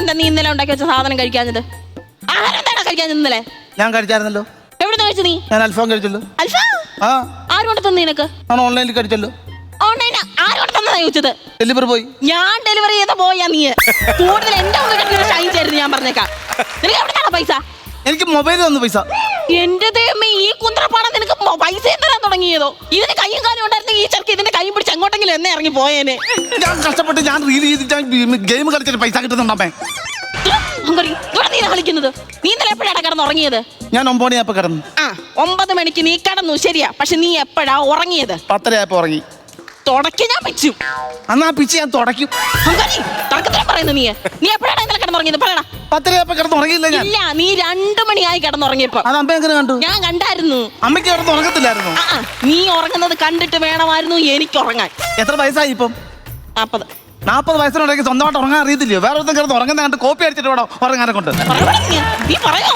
എന്താ നീ ഇന്നലെ ഉണ്ടാക്കി വെച്ച സാധനം കഴിക്കാഞ്ഞത്? ആഹാരം എന്താണോ കഴിക്കാഞ്ഞത് ഇന്നലെ? ഞാൻ കഴിച്ചായിരുന്നല്ലോ. എവിടുന്ന് കഴിച്ചു നീ? ഞാൻ അൽഫാം കഴിച്ചല്ലോ. അൽഫാം? ആ. ആര് കൊണ്ട് തന്നു നിനക്ക്? ഞാൻ ഓൺലൈനിൽ കഴിച്ചല്ലോ. ഓൺലൈൻ ആര് കൊണ്ട് തന്നതാ ചോദിച്ചത്? ഡെലിവറി പോയി. ഞാൻ ഡെലിവറി ചെയ്ത പോയാ നീ കൂടുതൽ എന്റെ മുന്നിൽ ഷൈൻ ചെയ്യരുത്, ഞാൻ പറഞ്ഞേക്കാം. നിനക്ക് എവിടെയാണോ പൈസ? എനിക്ക് മൊബൈൽ തന്നു പൈസ. എന്റെ ദൈവമേ, ഈ കുന്ത്രപ്പാടം നിനക്ക് പൈസ തരാൻ തുടങ്ങിയതോ? ഇതിന് കയ്യും കാലും ഉണ്ടായിരുന്നെങ്കിൽ ഈ ചെറുക്ക് ഇതിന്റെ കൈയും പിടിച്ച് എങ്ങോട്ടെങ്കിലും എന്നെ ഇറങ്ങി പോയേനെ. ഞാൻ കഷ്ടപ്പെട്ട് ഞാൻ റീൽ ചെയ്തിട്ട് ഗെയിം കളിച്ചിട്ട് പൈസ കിട്ടുന്നുണ്ടമ്മേ. നീ കളിക്കുന്നത്? നീ ഇന്നലെ എപ്പോഴാണ് കിടന്നുറങ്ങിയത്? ഞാൻ 9 മണിയായപ്പോ കിടന്നു. 9 മണിക്ക് നീ കിടന്നു, ശരിയാ. പക്ഷെ നീ എപ്പോഴാ ഉറങ്ങിയത്? 10:30 ആയപ്പോ ഉറങ്ങി. തുടക്കി ഞാൻ വെച്ചു. അന്നാ പിച്ച് ഞാൻ തുടക്കും. പറയുന്നു നീ എപ്പോഴാണ് ഇന്നലെ കിടന്നുറങ്ങിയത്? പറയടാ. 10:30 ആയപ്പോ കിടന്നുറങ്ങിയില്ല ഞാൻ. ഇല്ല, നീ 2 മണിയായി കിടന്നുറങ്ങിയപ്പോ. അത് അമ്മ എങ്ങനെ കണ്ടു? ഞാൻ കണ്ടായിരുന്നു. അമ്മയ്ക്ക് കിടന്ന് ഉറങ്ങത്തില്ലായിരുന്നു. നീ ഉറങ്ങുന്നത് കണ്ടിട്ട് വേണമായിരുന്നു എനിക്ക് ഉറങ്ങാൻ. എത്ര വയസ്സായി ഇപ്പം? 40 വയസ്സിനുണ്ടെങ്കിൽ സ്വന്തമായിട്ട് ഉറങ്ങാൻ അറിയത്തില്ലയോ? വേറെ ഒന്നും കിടന്ന് ഉറങ്ങുന്ന കണ്ട് കോപ്പി അടിച്ചിട്ട് വേണോ ഉറങ്ങാനെ കൊണ്ട്? നീ പറയോ?